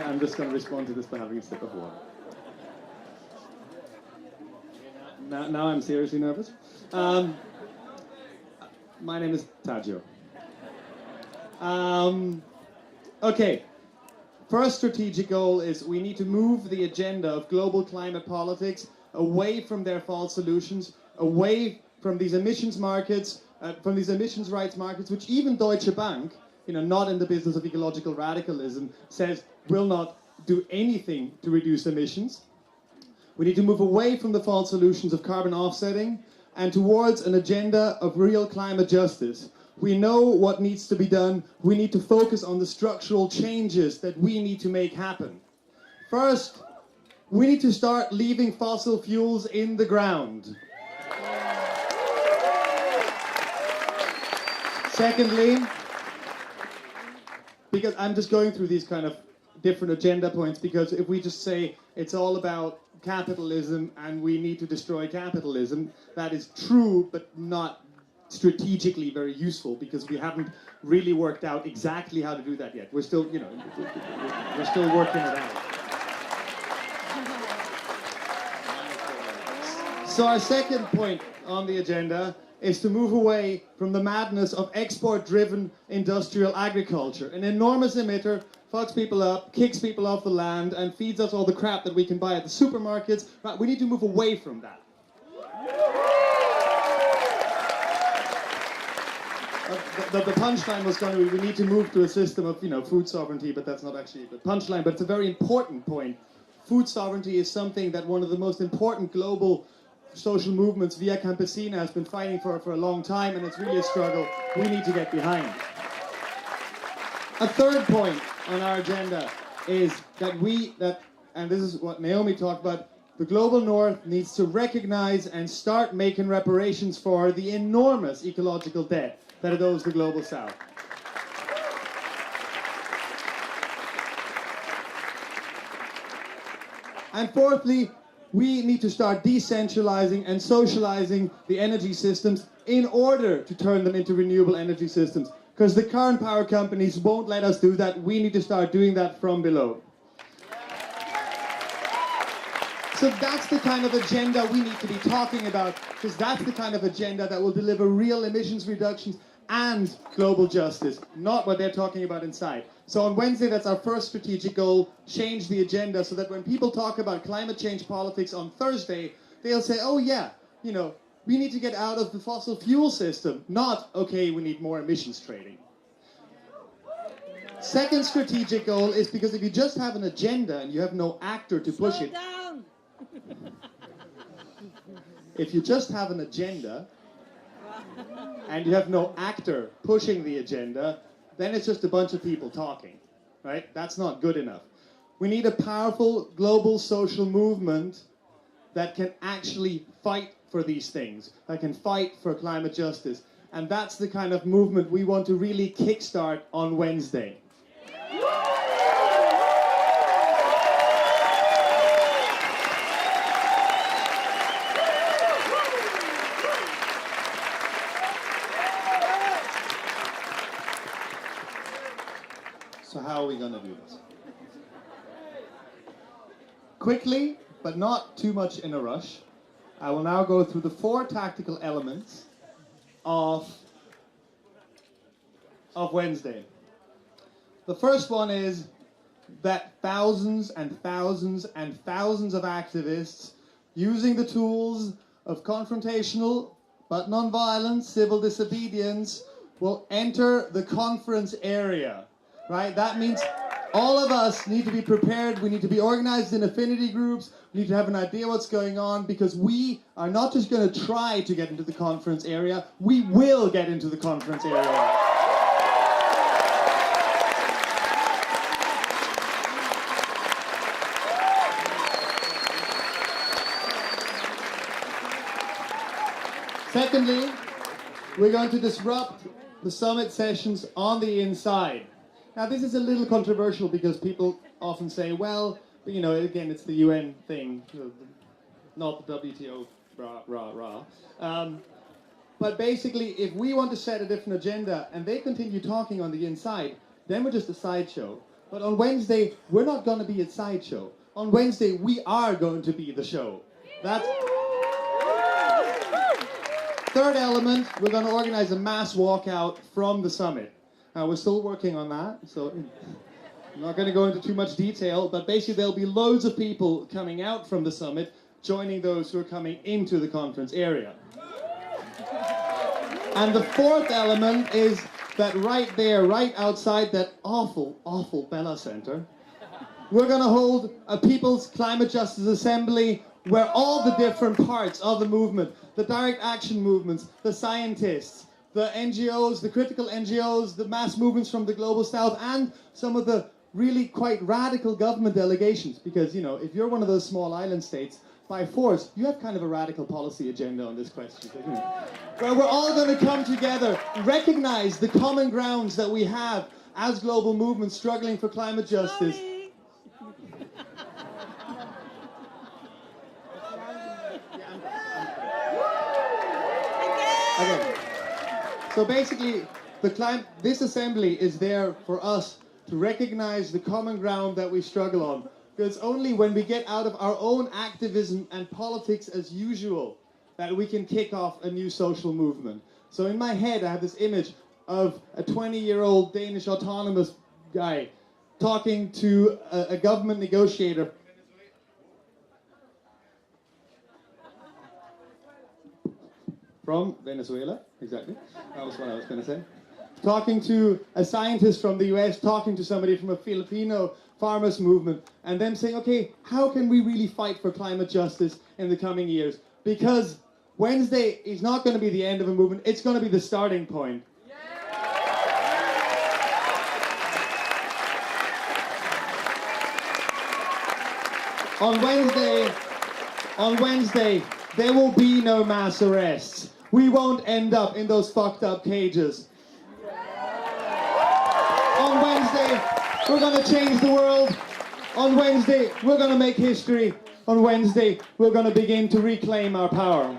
I'm just going to respond to this by having a sip of water. Now I'm seriously nervous. My name is Taggio. Okay. First strategic goal is we need to move the agenda of global climate politics away from their false solutions, away from these emissions markets, from these emissions rights markets, which even Deutsche Bank, not in the business of ecological radicalism, says will not do anything to reduce emissions. We need to move away from the false solutions of carbon offsetting and towards an agenda of real climate justice. We know what needs to be done. We need to focus on the structural changes that we need to make happen. First, we need to start leaving fossil fuels in the ground. Secondly, because I'm just going through these kind of different agenda points, because if we just say it's all about capitalism and we need to destroy capitalism, that is true, but not strategically very useful, because we haven't really worked out exactly how to do that yet. We're still, we're still working it out. So our second point on the agenda is to move away from the madness of export-driven industrial agriculture. An enormous emitter fucks people up, kicks people off the land, and feeds us all the crap that we can buy at the supermarkets. Right, we need to move away from that. The punchline was going to be, we need to move to a system of, food sovereignty, but that's not actually the punchline, but it's a very important point. Food sovereignty is something that one of the most important global social movements, Via Campesina, has been fighting for a long time, and it's really a struggle we need to get behind. A third point on our agenda is that and this is what Naomi talked about, the global north needs to recognize and start making reparations for the enormous ecological debt that it owes the global south. And fourthly, we need to start decentralizing and socializing the energy systems in order to turn them into renewable energy systems. Because the current power companies won't let us do that. We need to start doing that from below. So that's the kind of agenda we need to be talking about, because that's the kind of agenda that will deliver real emissions reductions and global justice, not what they're talking about inside. So on Wednesday, that's our first strategic goal, change the agenda so that when people talk about climate change politics on Thursday, they'll say, oh yeah, we need to get out of the fossil fuel system, not, okay, we need more emissions trading. Second strategic goal is because if you just have an agenda and you have no actor to push it, if you just have an agenda and you have no actor pushing the agenda, then it's just a bunch of people talking, right? That's not good enough. We need a powerful global social movement that can actually fight for these things, that can fight for climate justice. And that's the kind of movement we want to really kickstart on Wednesday. So how are we going to do this? Quickly, but not too much in a rush, I will now go through the 4 tactical elements of Wednesday. The first one is that thousands and thousands and thousands of activists using the tools of confrontational but non-violent civil disobedience will enter the conference area. Right? That means all of us need to be prepared. We need to be organized in affinity groups. We need to have an idea what's going on, because we are not just going to try to get into the conference area. We will get into the conference area. Secondly, we're going to disrupt the summit sessions on the inside. Now, this is a little controversial because people often say, well, But, you know, again, it's the UN thing, not the WTO, rah. But basically, if we want to set a different agenda and they continue talking on the inside, then we're just a sideshow. But on Wednesday, we're not going to be a sideshow. On Wednesday, we are going to be the show. That's... Third element, we're going to organize a mass walkout from the summit. Now, we're still working on that, so I'm not going to go into too much detail, but basically there'll be loads of people coming out from the summit, joining those who are coming into the conference area. And the fourth element is that right there, right outside that awful, awful Bella Center, we're going to hold a People's Climate Justice Assembly where all the different parts of the movement, the direct action movements, the scientists, the NGOs, the critical NGOs, the mass movements from the global south, and some of the really quite radical government delegations, because, you know, if you're one of those small island states, by force, you have kind of a radical policy agenda on this question. Where we're all going to come together, recognize the common grounds that we have as global movements struggling for climate justice. Okay. So basically, this assembly is there for us to recognize the common ground that we struggle on. Because only when we get out of our own activism and politics as usual that we can kick off a new social movement. So in my head, I have this image of a 20-year-old Danish autonomous guy talking to a government negotiator from Venezuela, exactly. That was what I was going to say. Talking to a scientist from the US, talking to somebody from a Filipino farmers movement, and then saying, okay, how can we really fight for climate justice in the coming years? Because Wednesday is not going to be the end of a movement, it's going to be the starting point. On Wednesday, there will be no mass arrests. We won't end up in those fucked up cages. On Wednesday, we're going to change the world. On Wednesday, we're going to make history. On Wednesday, we're going to begin to reclaim our power.